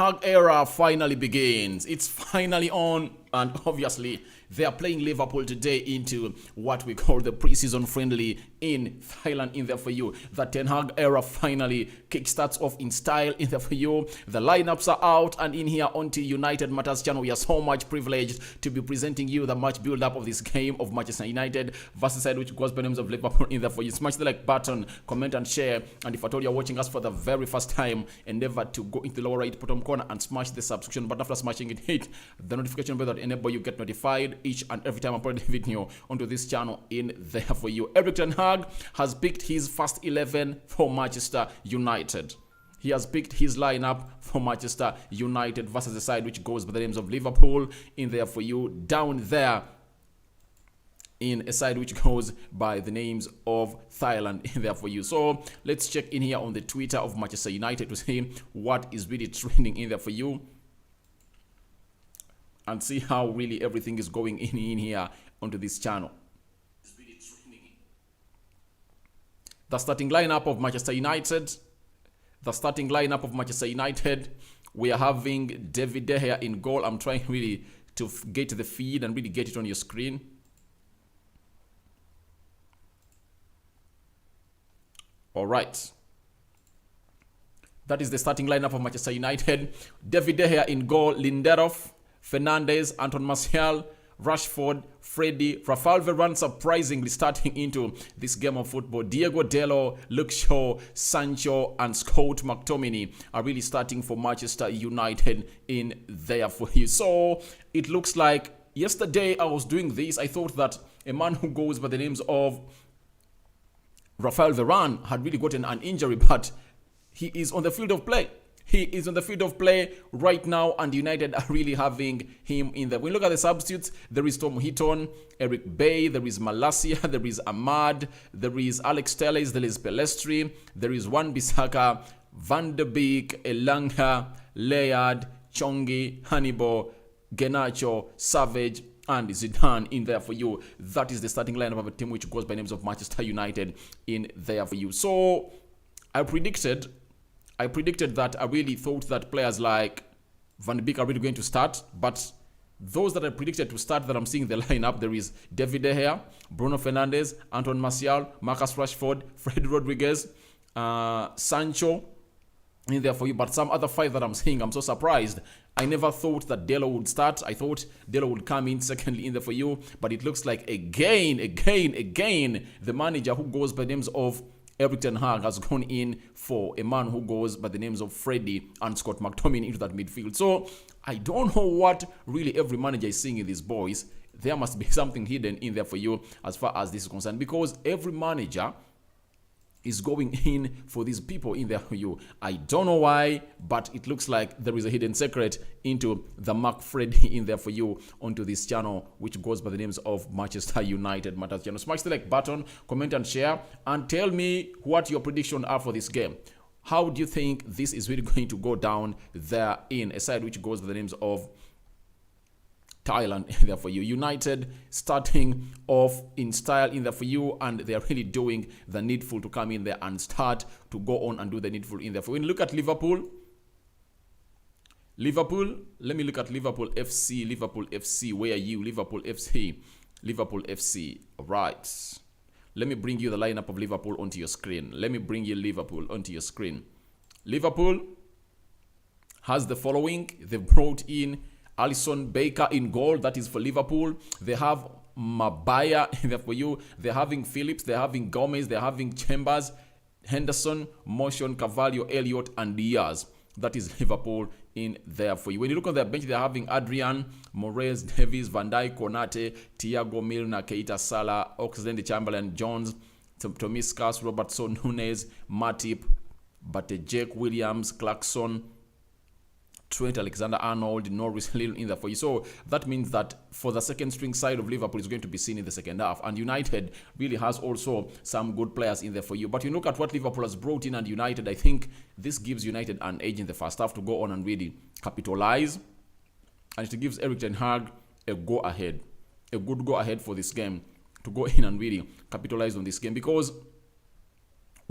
Hag era finally begins. It's finally on, and obviously they are playing Liverpool today into what we call the preseason friendly in Thailand in there for you. The Ten Hag era finally kickstarts off in style in there for you. The lineups are out, and in here onto United Matters channel, we are so much privileged to be presenting you the match build-up of this game of Manchester United versus side which goes by names of Liverpool in there for you. Smash the like button, comment and share, and if at all you're watching us for the very first time, endeavor to go into the lower right bottom corner and smash the subscription button. After smashing it, hit the notification bell that enable you get notified each and every time I upload a video onto this channel in there for you. Erik ten Hag has picked his first 11 for Manchester United. He has picked his lineup for Manchester United versus the side which goes by the names of Liverpool in there for you. Down there in a side which goes by the names of Thailand in there for you. So let's check in here on the Twitter of Manchester United to see what is really trending in there for you, and see how really everything is going in here onto this channel. The starting lineup of Manchester United. The starting lineup of Manchester United. We are having David De Gea in goal. I'm trying really to get to the feed and really get it on your screen. All right. That is the starting lineup of Manchester United. David De Gea in goal. Lindelof, Fernandes, Anton Martial, Rashford, Freddy, Rafael Varane surprisingly starting into this game of football. Diego Dalot, Luke Shaw, Sancho, and Scott McTominay are really starting for Manchester United in there for you. So it looks like yesterday I was doing this. I thought that a man who goes by the names of Rafael Varane had really gotten an injury, but he is on the field of play. He is on the field of play right now, and United are really having him in there. When you look at the substitutes, there is Tom Heaton, Eric Bay, there is Malacia, there is Ahmad, there is Alex Telles, there is Pelestri, there is Wan-Bissaka, Van de Beek, Elanga, Layard, Chongi, Hannibal, Garnacho, Savage, and Zidane in there for you. That is the starting lineup of a team which goes by names of Manchester United in there for you. So I predicted that I really thought that players like Van de Beek are really going to start, but those that I predicted to start that I'm seeing the lineup, there is David De Gea, Bruno Fernandes, Anton Martial, Marcus Rashford, Fred Rodriguez, Sancho in there for you. But some other five that I'm seeing, I'm so surprised. I never thought that Dalot would start. I thought Dalot would come in secondly in there for you, but it looks like again, the manager who goes by names of Erik ten Hag has gone in for a man who goes by the names of Freddy and Scott McTominay into that midfield. So I don't know what really every manager is seeing in these boys. There must be something hidden in there for you as far as this is concerned, because every manager is going in for these people in there for you. I don't know why, but it looks like there is a hidden secret into the Mark Freddy in there for you onto this channel, which goes by the names of Manchester United Matters channel. Smash the like button, comment and share, and tell me what your predictions are for this game. How do you think this is really going to go down there in a side which goes by the names of Thailand in there for you? United starting off in style in there for you, and they're really doing the needful to come in there and start to go on and do the needful in there. For when you look at Liverpool, let me look at Liverpool FC. Where are you? Liverpool FC. All right. Let me bring you the lineup of Liverpool onto your screen. Liverpool has the following. They've brought in Alisson Becker in goal. That is for Liverpool. They have Mabaya in there for you. They're having Phillips. They're having Gomez. They're having Chambers, Henderson, Motion, Carvalho, Elliott, and Diaz. That is Liverpool in there for you. When you look on their bench, they're having Adrian, Moraes, Davies, Van Dijk, Konate, Thiago Milner, Keita, Salah, Oxlade-Chamberlain, Jones, Tomiskas, Robertson, Nunes, Matip, Buttigieg, Williams, Clarkson, Trent Alexander-Arnold, Norris Hill in there for you. So that means that for the second string side of Liverpool is going to be seen in the second half. And United really has also some good players in there for you. But you look at what Liverpool has brought in, and United, I think this gives United an edge in the first half to go on and really capitalize. And it gives Erik ten Hag a go-ahead, a good go-ahead for this game to go in and really capitalize on this game. Because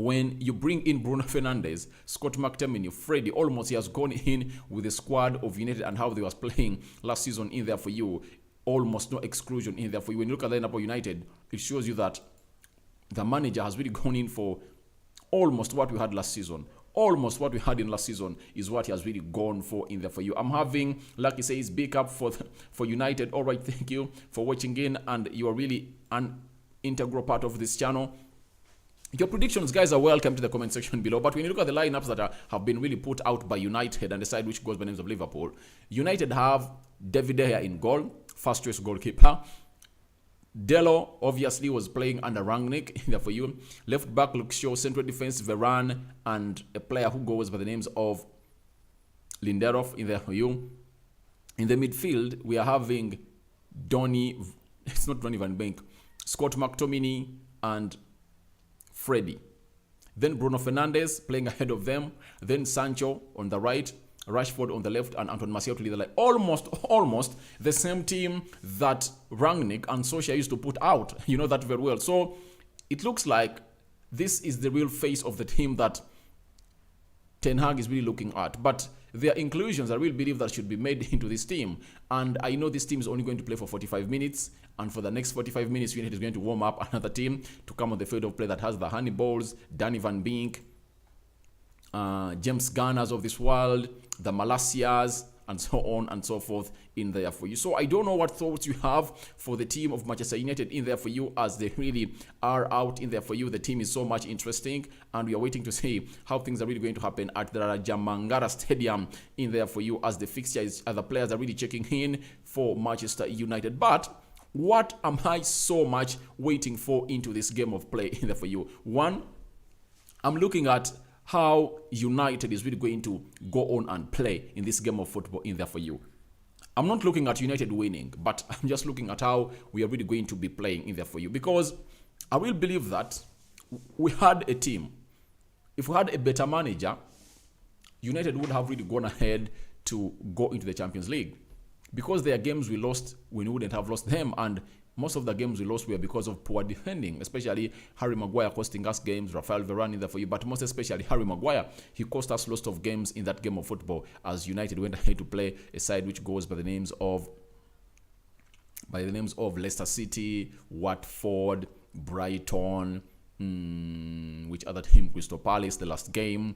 when you bring in Bruno Fernandes, Scott McTominay, Freddie, almost he has gone in with the squad of United and how they was playing last season in there for you. Almost no exclusion in there for you. When you look at the lineup of United, it shows you that the manager has really gone in for almost what we had last season. Almost what we had in last season is what he has really gone for in there for you. I'm having, like he says, big up for United. All right, thank you for watching in, and you are really an integral part of this channel. Your predictions, guys, are welcome to the comment section below. But when you look at the lineups that have been really put out by United and decide which goes by names of Liverpool, United have David De Gea in goal, first choice goalkeeper. Delo obviously was playing under Rangnick in there for you. Left back Luke Shaw, central defense Varane, and a player who goes by the names of Lindelof in there for you. In the midfield, we are having it's not Donny van Beek, Scott McTominay, and Freddie. Then Bruno Fernandes playing ahead of them. Then Sancho on the right, Rashford on the left, and Anton Martial to lead the line. Almost the same team that Rangnick and Solskjaer used to put out. You know that very well. So it looks like this is the real face of the team that Ten Hag is really looking at. But there are inclusions I really believe that should be made into this team. And I know this team is only going to play for 45 minutes. And for the next 45 minutes, United is going to warm up another team to come on the field of play that has the Hanniballs, Danny Van Beek, James Gunners of this world, the Malassias, and so on and so forth in there for you. So I don't know what thoughts you have for the team of Manchester United in there for you, as they really are out in there for you. The team is so much interesting, and we are waiting to see how things are really going to happen at the Raja Mangara Stadium in there for you, as the fixtures, the players are really checking in for Manchester United. But what am I so much waiting for into this game of play in there for you? One, I'm looking at how United is really going to go on and play in this game of football in there for you. I'm not looking at United winning, but I'm just looking at how we are really going to be playing in there for you. Because I will believe that we had a team. If we had a better manager, United would have really gone ahead to go into the Champions League. Because there are games we lost, we wouldn't have lost them, and most of the games we lost were because of poor defending, especially Harry Maguire costing us games, Rafael Varane in there for you, but most especially Harry Maguire. He cost us lots of games in that game of football, as United went ahead to play a side which goes by the names of Leicester City, Watford, Brighton, which other team? Crystal Palace, the last game.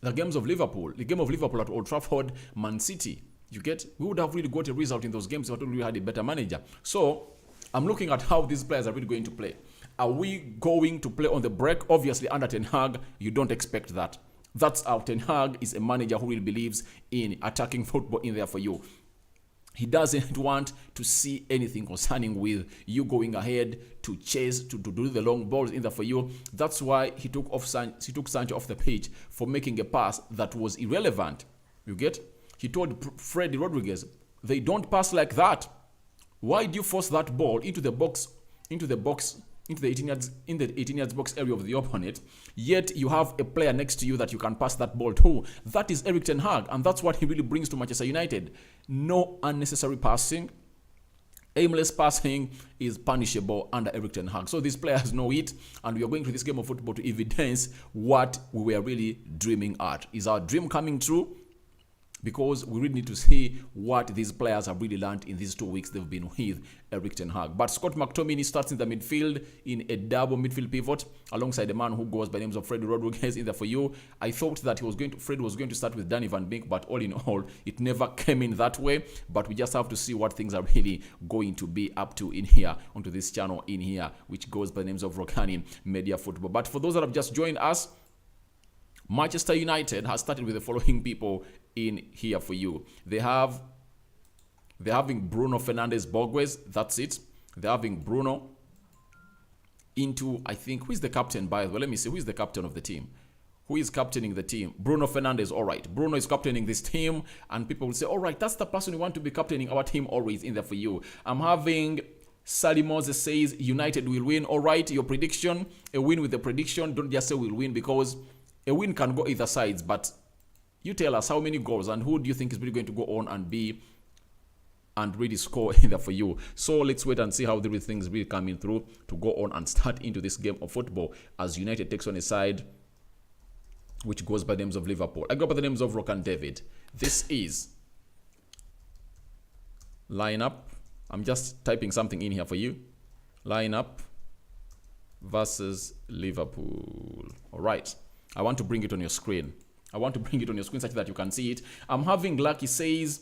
The game of Liverpool at Old Trafford, Man City. You get? We would have really got a result in those games if we had a better manager. So I'm looking at how these players are really going to play. Are we going to play on the break? Obviously, under Ten Hag, you don't expect that. That's how Ten Hag is a manager who really believes in attacking football in there for you. He doesn't want to see anything concerning with you going ahead to chase, to do the long balls in there for you. That's why he took Sancho off the pitch for making a pass that was irrelevant. You get? He told Freddie Rodriguez, they don't pass like that. Why do you force that ball into the 18 yards box area of the opponent, yet you have a player next to you that you can pass that ball to? That is Erik Ten Hag, and that's what he really brings to Manchester United. No unnecessary passing. Aimless passing is punishable under Erik Ten Hag. So these players know it, and we are going to this game of football to evidence what we were really dreaming at. Is our dream coming true? Because we really need to see what these players have really learned in these 2 weeks they've been with Erik Ten Hag. But Scott McTominay starts in the midfield in a double midfield pivot alongside the man who goes by names of Freddie Rodriguez in there for you. I thought that Fred was going to start with Danny Van Beek, but all in all, it never came in that way. But we just have to see what things are really going to be up to in here, onto this channel in here, which goes by names of ROKANI Media Football. But for those that have just joined us, Manchester United has started with the following people in here for you. They're having Bruno Fernandes Borges. That's it. They're having Bruno into, I think, who is the captain, by the way? Let me see. Who is the captain of the team? Who is captaining the team? Bruno Fernandes. All right. Bruno is captaining this team, and people will say, all right, that's the person we want to be captaining our team always in there for you. I'm having Sally Moses says United will win. All right. Your prediction, a win with the prediction. Don't just say we'll win, because a win can go either sides, but you tell us how many goals and who do you think is really going to go on and be and really score in there for you. So let's wait and see how the things really coming through to go on and start into this game of football as United takes on a side which goes by the names of Liverpool. I go by the names of ROKANI David. This is lineup. I'm just typing something in here for you. Lineup versus Liverpool. All right. I want to bring it on your screen. Such that you can see it. I'm having Lucky says,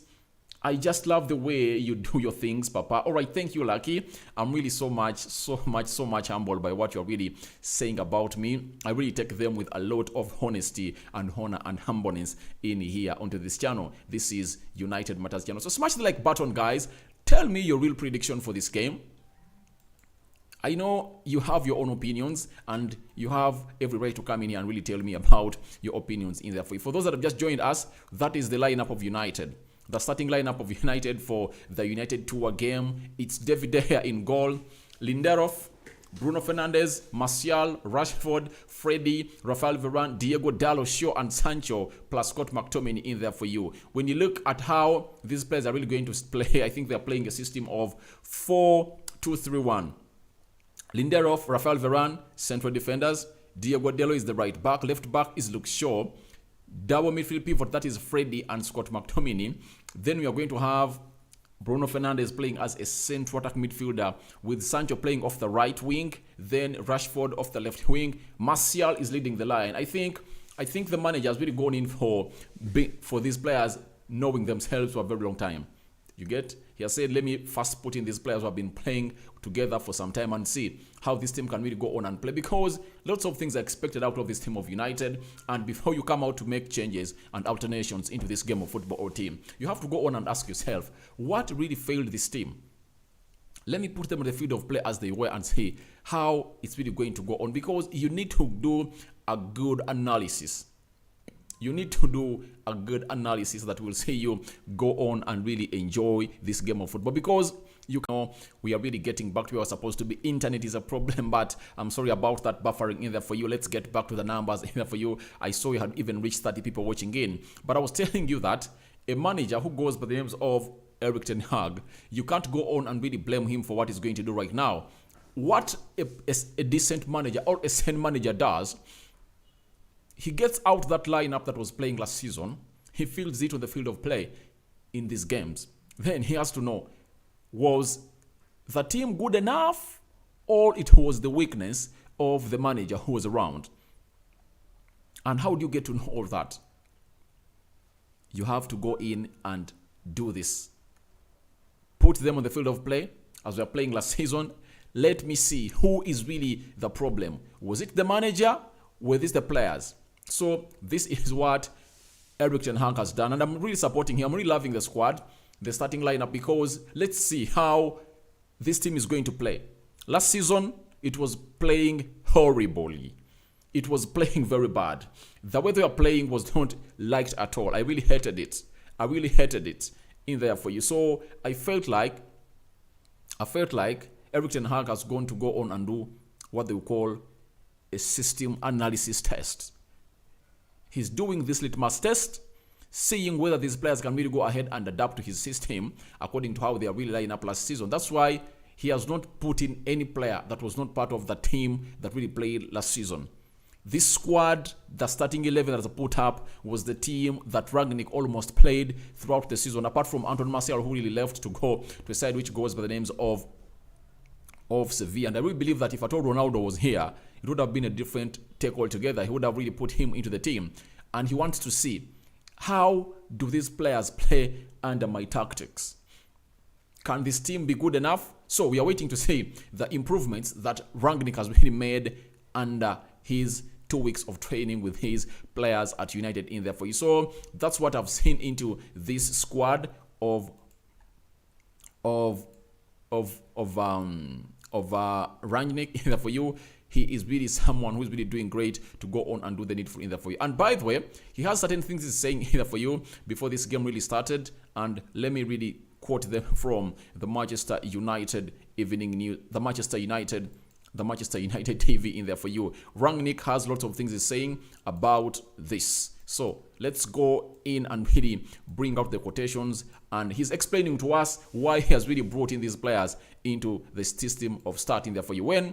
I just love the way you do your things, Papa. All right, thank you, Lucky. I'm really so much humbled by what you're really saying about me. I really take them with a lot of honesty and honor and humbleness in here onto this channel. This is United Matters channel. So smash the like button, guys. Tell me your real prediction for this game. I know you have your own opinions and you have every right to come in here and really tell me about your opinions in there. For those that have just joined us, that is the lineup of United. The starting lineup of United for the United Tour game. It's David De Gea in goal, Lindelof, Bruno Fernandes, Martial, Rashford, Freddie, Rafael Varane, Diego Dalot, Shaw, and Sancho, plus Scott McTominay in there for you. When you look at how these players are really going to play, I think they're playing a system of 4-2-3-1. Lindelof, Rafael Varane, central defenders. Diego Dalot is the right back. Left back is Luke Shaw. Double midfield pivot, that is Freddie and Scott McTominay. Then we are going to have Bruno Fernandes playing as a central attack midfielder with Sancho playing off the right wing. Then Rashford off the left wing. Martial is leading the line. I think the manager has really gone in for these players knowing themselves for a very long time. You get? He has said, let me first put in these players who have been playing together for some time and see how this team can really go on and play, because lots of things are expected out of this team of United. And before you come out to make changes and alternations into this game of football or team, you have to go on and ask yourself, what really failed this team? Let me put them on the field of play as they were and see how it's really going to go on, because you need to do a good analysis. You need to do a good analysis that will see you go on and really enjoy this game of football, because you know we are really getting back to where we're supposed to be. Internet is a problem, but I'm sorry about that buffering in there for you. Let's get back to the numbers in there for you. I saw you had even reached 30 people watching in, but I was telling you that a manager who goes by the names of Erik ten Hag, you can't go on and really blame him for what he's going to do right now. What a decent manager or a sane manager does, he gets out that lineup that was playing last season. He fields it on the field of play in these games. Then he has to know, was the team good enough, or it was the weakness of the manager who was around? And how do you get to know all that? You have to go in and do this. Put them on the field of play as we are playing last season. Let me see who is really the problem. Was it the manager? Were these the players? So this is what Erik ten Hag has done, and I'm really supporting him. I'm really loving the squad, the starting lineup, because let's see how this team is going to play. Last season, it was playing horribly. It was playing very bad. The way they were playing was not liked at all. I really hated it. In there for you. So I felt like Erik ten Hag has going to go on and do what they call a system analysis test. He's doing this litmus test, seeing whether these players can really go ahead and adapt to his system according to how they are really lining up last season. That's why he has not put in any player that was not part of the team that really played last season. This squad, the starting 11 that was put up, was the team that Rangnick almost played throughout the season, apart from Anton Martial, who really left to go to a side which goes by the names of Sevilla. And I really believe that if at all Ronaldo was here, it would have been a different take altogether. He would have really put him into the team. And he wants to see, how do these players play under my tactics? Can this team be good enough? So we are waiting to see the improvements that Rangnick has really made under his 2 weeks of training with his players at United in there for you. So that's what I've seen into this squad of Rangnick in there for you. He is really someone who's really doing great to go on and do the needful in there for you. And by the way, he has certain things he's saying here for you before this game really started. And let me really quote them from the Manchester United Evening News, the Manchester United TV in there for you. Rangnick has lots of things he's saying about this. So let's go in and really bring out the quotations, and he's explaining to us why he has really brought in these players into the system of starting there for you. When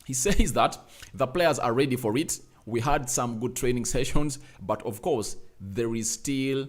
he says that the players are ready for it, we had some good training sessions, but of course there still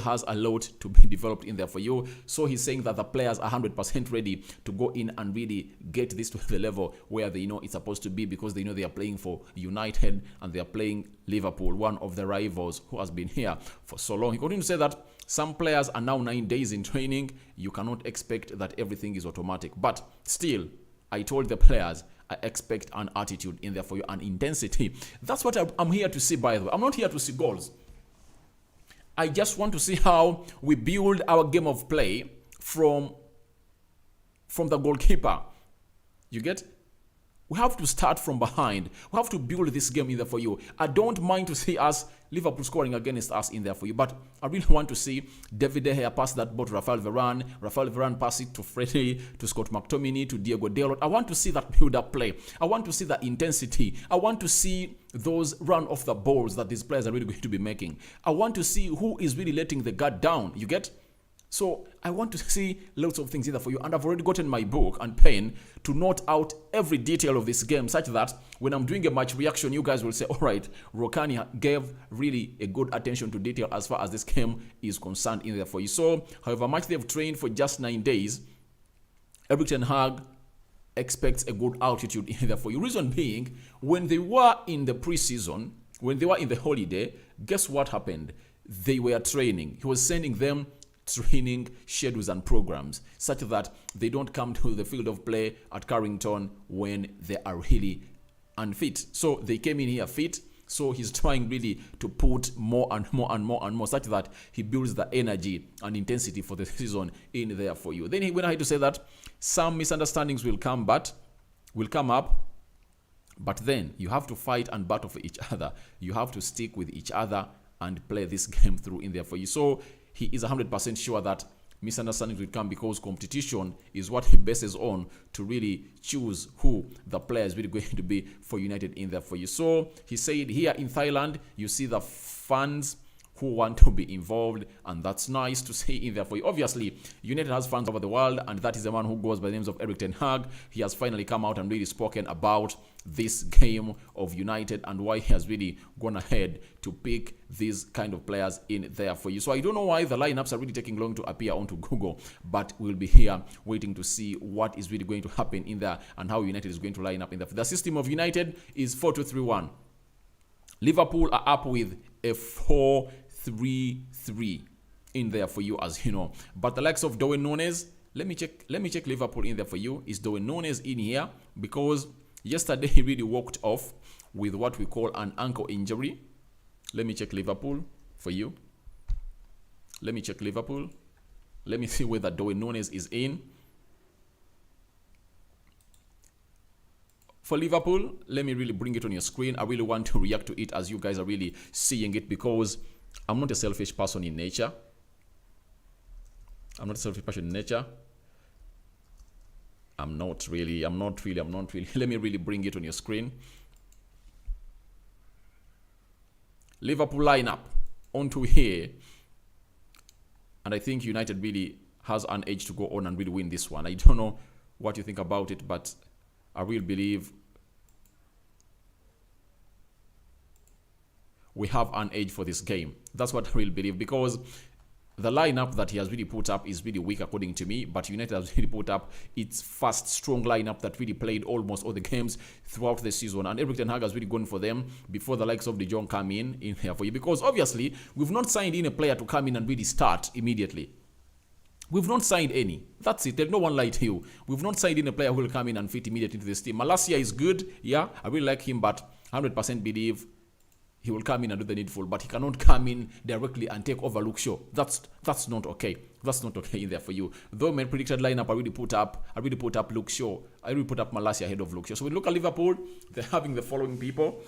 has a lot to be developed in there for you. So he's saying that the players are 100% ready to go in and really get this to the level where they know it's supposed to be, because they know they are playing for United and they are playing Liverpool, one of the rivals who has been here for so long. He continues to say that some players are now 9 days in training. You cannot expect that everything is automatic, but still, I told the players I expect an attitude in there for you, an intensity. That's what I'm here to see, by the way. I'm not here to see goals. I just want to see how we build our game of play from the goalkeeper. You get? We have to start from behind. We have to build this game in there for you. I don't mind to see us, Liverpool scoring against us in there for you, but I really want to see David De Gea pass that ball to Rafael Varane pass it to Freddie, to Scott McTominay, to Diego Dalot. I want to see that build-up play. I want to see that intensity. I want to see those run off the balls that these players are really going to be making. I want to see who is really letting the guard down. You get? So I want to see lots of things either for you, and I've already gotten my book and pen to note out every detail of this game, such that when I'm doing a match reaction, you guys will say, all right, Rokani gave really a good attention to detail as far as this game is concerned in there for you. So however much they've trained for just 9 days, Erik ten Hag expects a good altitude in there for you. Reason being, when they were in the preseason, when they were in the holiday, guess what happened? They were training. He was sending them training schedules and programs such that they don't come to the field of play at Carrington when they are really unfit. So they came in here fit. So he's trying really to put more and more and more and more, such that he builds the energy and intensity for the season in there for you. Then he went ahead to say that some misunderstandings will come up, but then you have to fight and battle for each other. You have to stick with each other and play this game through in there for you. So he is 100% sure that misunderstandings will come, because competition is what he bases on to really choose who the player is really going to be for United in there for you. So he said here in Thailand, you see the fans who want to be involved, and that's nice to see in there for you. Obviously, United has fans over the world, and that is the man who goes by the names of Erik ten Hag. He has finally come out and really spoken about this game of United and why he has really gone ahead to pick these kind of players in there for you. So I don't know why the lineups are really taking long to appear onto Google, but we'll be here waiting to see what is really going to happen in there and how United is going to line up in there. The system of United is 4-2-3-1. Liverpool are up with a 4-3-3 in there for you, as you know. But the likes of Darwin Núñez, let me check Liverpool in there for you. Is Darwin Núñez in here? Because yesterday he really walked off with what we call an ankle injury. Let me check Liverpool for you. Let me check Liverpool. Let me see whether Darwin Núñez is in. For Liverpool, let me really bring it on your screen. I really want to react to it as you guys are really seeing it, because I'm not a selfish person in nature. I'm not a selfish person in nature. I'm not really. Let me really bring it on your screen. Liverpool lineup onto here. And I think United really has an edge to go on and really win this one. I don't know what you think about it, but I really believe we have an edge for this game. That's what I really believe, because the lineup that he has really put up is really weak according to me, but United has really put up its first strong lineup that really played almost all the games throughout the season, and Erik ten Hag has really gone for them before the likes of De Jong come in here for you, because obviously we've not signed in a player to come in and really start immediately. We've not signed any. That's it. There's no one like you. We've not signed in a player who will come in and fit immediately into this team. Malacia is good. Yeah, I really like him, but 100% believe he will come in and do the needful, but he cannot come in directly and take over Luke Shaw. That's not okay. That's not okay in there for you. Though my predicted lineup, I really put up Luke Shaw. I really put up Malacia ahead of Luke Shaw. So we look at Liverpool. They're having the following people: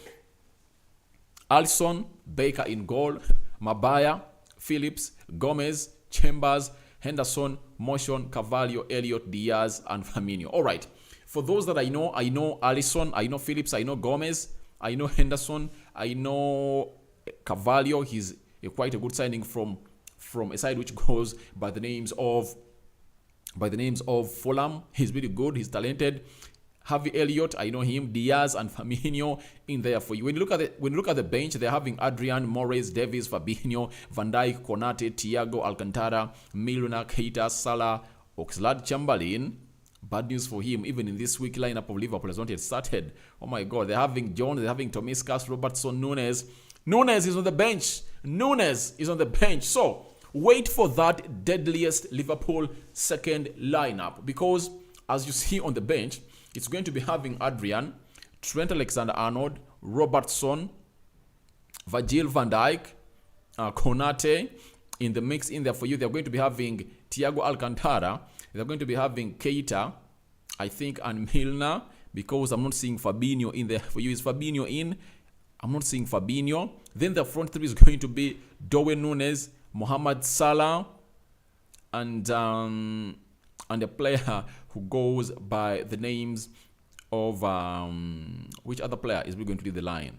Alisson, Baker in goal, Mabaya, Phillips, Gomez, Chambers, Henderson, Motion, Carvalho, Elliott, Diaz, and Firmino. All right. For those that I know Alisson, I know Phillips, I know Gomez, I know Henderson, I know Carvalho, he's quite a good signing from a side which goes by the names of Fulham. He's really good. He's talented. Harvey Elliott, I know him. Diaz and Firmino in there for you. When you look at the bench, they're having Adrian, Morris, Davies, Fabinho, Van Dijk, Konate, Thiago, Alcantara, Milner, Keita, Salah, Oxlade-Chamberlain. Bad news for him. Even in this weak lineup of Liverpool has not yet started. Oh my God, they're having Jones, they're having Tomiskas, Robertson, Nunes. Nunes is on the bench. So wait for that deadliest Liverpool second lineup, because as you see on the bench, it's going to be having Adrian, Trent Alexander-Arnold, Robertson, Virgil van Dijk, Konate in the mix in there for you. They're going to be having Thiago Alcantara. They're going to be having Keita, I think, and Milner, because I'm not seeing Fabinho in there for you. Is Fabinho in? I'm not seeing Fabinho. Then the front three is going to be Darwin Núñez, Mohamed Salah, and a player who goes by the names of which other player is going to be the line?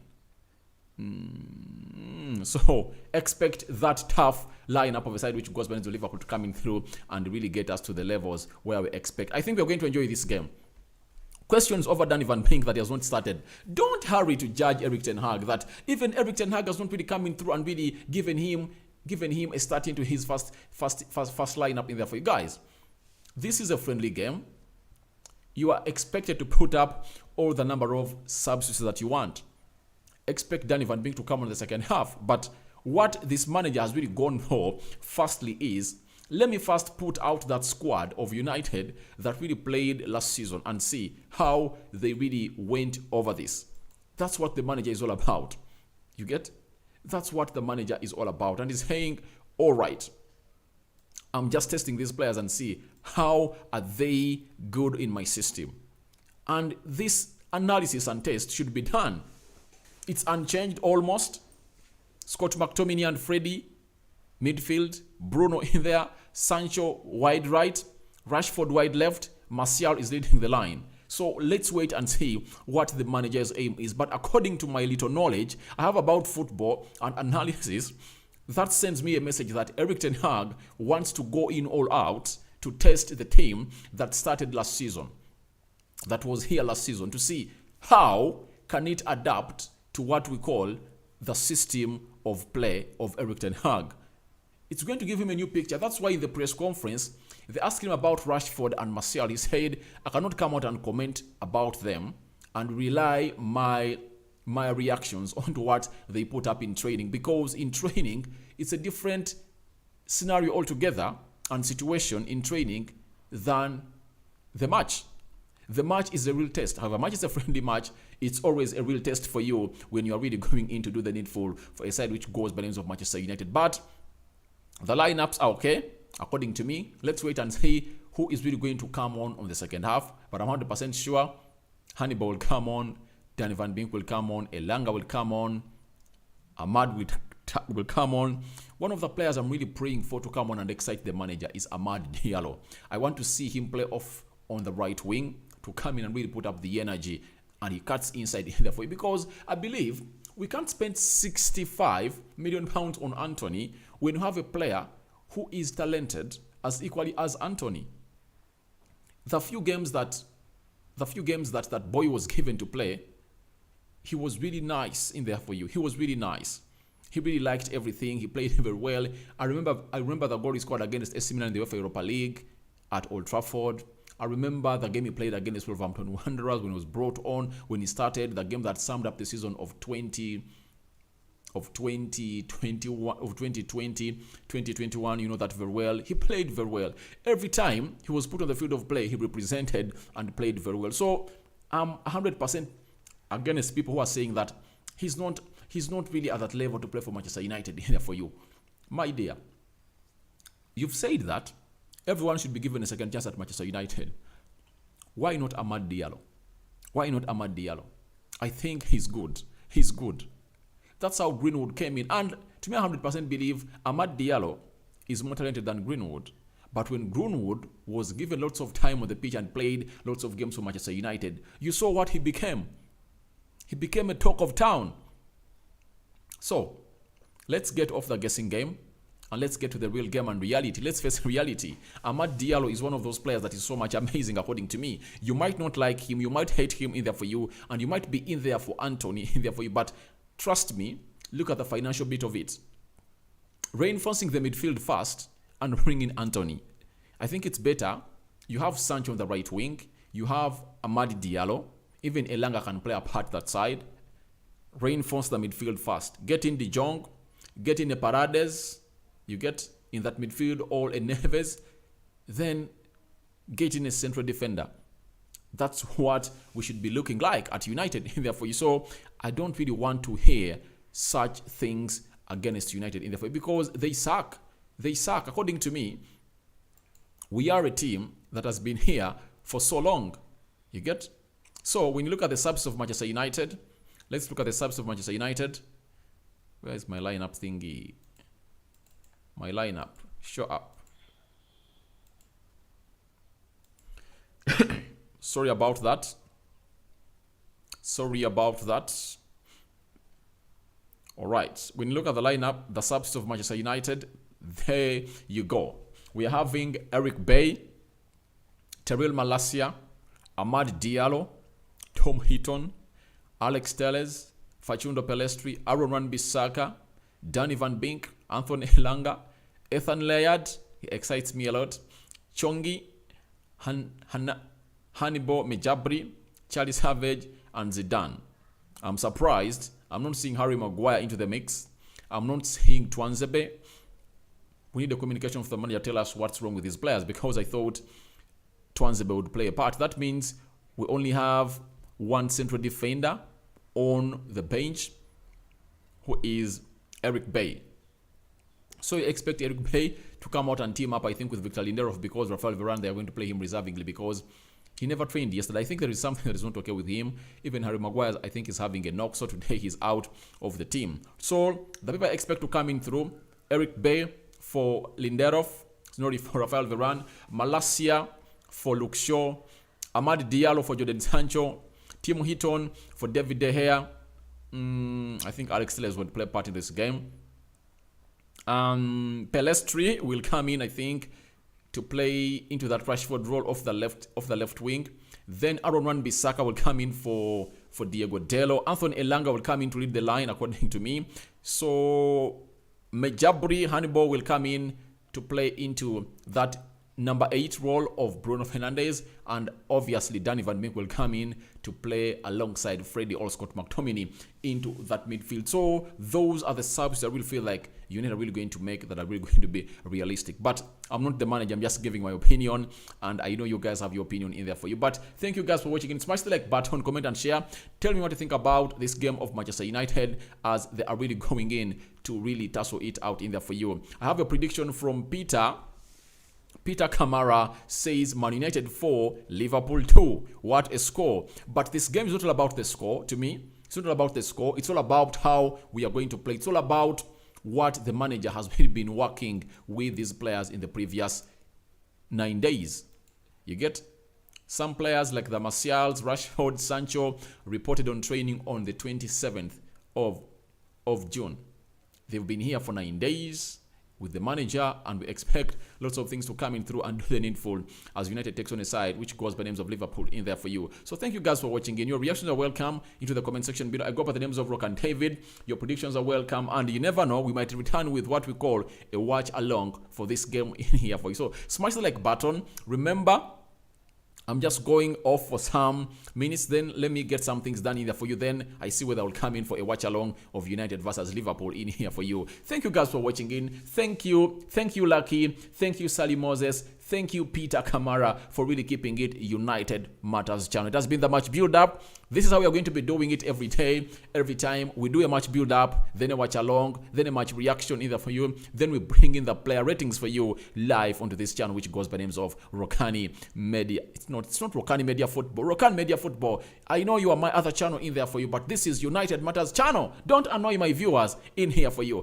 So expect that tough lineup of a side which goes by the Liverpool to coming through and really get us to the levels where we expect. I think we're going to enjoy this game. Questions over Danny Van Beek that he has not started. Don't hurry to judge Erik ten Hag. That even Erik ten Hag has not really coming through and really given him a start into his first lineup in there for you guys. This is a friendly game. You are expected to put up all the number of substitutes that you want. Expect Danny Van Beek to come on the second half. But what this manager has really gone for, firstly, is let me first put out that squad of United that really played last season and see how they really went over this. That's what the manager is all about. You get? That's what the manager is all about. And he's saying, all right, I'm just testing these players and see how are they good in my system. And this analysis and test should be done. It's unchanged almost. Scott McTominay and Freddie, midfield. Bruno in there. Sancho wide right. Rashford wide left. Martial is leading the line. So let's wait and see what the manager's aim is. But according to my little knowledge I have about football and analysis, that sends me a message that Erik ten Hag wants to go in all out to test the team that started last season, that was here last season, to see how can it adapt to what we call the system of play of Erik ten Hag. It's going to give him a new picture. That's why in the press conference, they asked him about Rashford and Martial. He said, I cannot come out and comment about them and rely my reactions onto what they put up in training, because in training, it's a different scenario altogether and situation in training than the match. The match is a real test. However, match is a friendly match. It's always a real test for you when you are really going in to do the needful for a side which goes by the names of Manchester United. But the lineups are okay, according to me. Let's wait and see who is really going to come on the second half. But I'm 100% sure Hannibal will come on, Danny Van Beek will come on, Elanga will come on, Ahmad will come on. One of the players I'm really praying for to come on and excite the manager is Amad Diallo. I want to see him play off on the right wing to come in and really put up the energy, and he cuts inside in there for you, because I believe we can't spend £65 million on Anthony when you have a player who is talented as equally as Anthony. The few games that boy was given to play, he was really nice in there for you. He was really nice. He really liked everything. He played very well. I remember the goal he scored against AC Milan in the UEFA Europa League at Old Trafford. I remember the game he played against Wolverhampton Wanderers when he was brought on, when he started, the game that summed up the season of 2021, you know that very well. He played very well. Every time he was put on the field of play, he represented and played very well. So I'm 100% against people who are saying that he's not really at that level to play for Manchester United here for you. My dear, you've said that everyone should be given a second chance at Manchester United. Why not Amad Diallo? Why not Amad Diallo? I think he's good. He's good. That's how Greenwood came in. And to me, I 100% believe Amad Diallo is more talented than Greenwood. But when Greenwood was given lots of time on the pitch and played lots of games for Manchester United, you saw what he became. He became a talk of town. So, let's get off the guessing game and let's get to the real game and reality. Let's face reality. Amad Diallo is one of those players that is so much amazing according to me. You might not like him, you might hate him in there for you, and you might be in there for Anthony in there for you, but trust me, look at the financial bit of it. Reinforcing the midfield first and bringing Anthony. I think it's better. You have Sancho on the right wing, you have Amad Diallo, even Elanga can play a part that side. Reinforce the midfield first. Get in De Jong, get in a Paredes, you get in that midfield all a Neves, then get in a central defender. That's what we should be looking like at United in there for you. So I don't really want to hear such things against United in there for you because they suck. They suck. According to me, we are a team that has been here for so long. You get? So when you look at the subs of Manchester United, let's look at the subs of Manchester United. Where is my lineup thingy? My lineup. Show up. Sorry about that. Sorry about that. All right. When you look at the lineup, the subs of Manchester United, there you go. We are having Eric Bay, Terrell Malacia, Amad Diallo, Tom Heaton, Alex Telles, Facundo Pelestri, Aaron Wan-Bissaka, Danny Van Beek, Anthony Elanga, Ethan Laird, he excites me a lot, Chongi, Hannibal Mejabri, Charlie Savage, and Zidane. I'm surprised. I'm not seeing Harry Maguire into the mix. I'm not seeing Twanzebe. We need a communication from the manager tell us what's wrong with these players because I thought Twanzebe would play a part. That means we only have one central defender on the bench who is Eric Bay. So you expect Eric Bay to come out and team up, I think, with Victor Lindelof because Rafael Varane, they are going to play him reservingly because he never trained yesterday. I think there is something that is not okay with him. Even Harry Maguire, I think, is having a knock. So today he's out of the team. So the people I expect to come in through, Eric Bay for Lindelof, sorry, for Rafael Varane, Malacia for Luke Shaw, Amad Diallo for Jadon Sancho, Tim Heaton for David De Gea. I think Alex Telles will play part in this game. Pelestri will come in, I think, to play into that Rashford role off the left wing. Then Aaron Wan-Bissaka will come in for Diego Dello. Anthony Elanga will come in to lead the line, according to me. So Mejabri Hannibal will come in to play into that number 8 role of Bruno Fernandes, and obviously Danny Van Beek will come in to play alongside Freddie or Scott McTominay into that midfield. So those are the subs that I really feel like United are really going to make, that are really going to be realistic. But I'm not the manager, I'm just giving my opinion, and I know you guys have your opinion in there for you. But thank you guys for watching. Smash the like button, comment and share. Tell me what you think about this game of Manchester United as they are really going in to really tussle it out in there for you. I have a prediction from Peter Kamara says Man United 4, Liverpool 2. What a score. But this game is not all about the score to me. It's not all about the score. It's all about how we are going to play. It's all about what the manager has been working with these players in the previous 9 days. You get? Some players like the Martials, Rashford, Sancho reported on training on the 27th of June. They've been here for 9 days with the manager, and we expect lots of things to come in through and do the needful as United takes on a side which goes by names of Liverpool in there for you. So thank you guys for watching. And your reactions are welcome into the comment section below. I go by the names of Rock and David. Your predictions are welcome, and you never know, we might return with what we call a watch along for this game in here for you. So smash the like button. Remember, I'm just going off for some minutes, then let me get some things done in there for you. Then I see whether I will come in for a watch along of United versus Liverpool in here for you. Thank you guys for watching in. Thank you Lucky. Thank you Sally Moses. Thank you Peter Kamara for really keeping it United Matters channel. It has been the match build up. This is how we are going to be doing it every day. Every time we do a match build up, then a watch along, then a match reaction either for you. Then we bring in the player ratings for you live onto this channel, which goes by names of ROKANI Media. It's not ROKANI Media Football. ROKANI Media Football. I know you are my other channel in there for you, but this is United Matters channel. Don't annoy my viewers in here for you.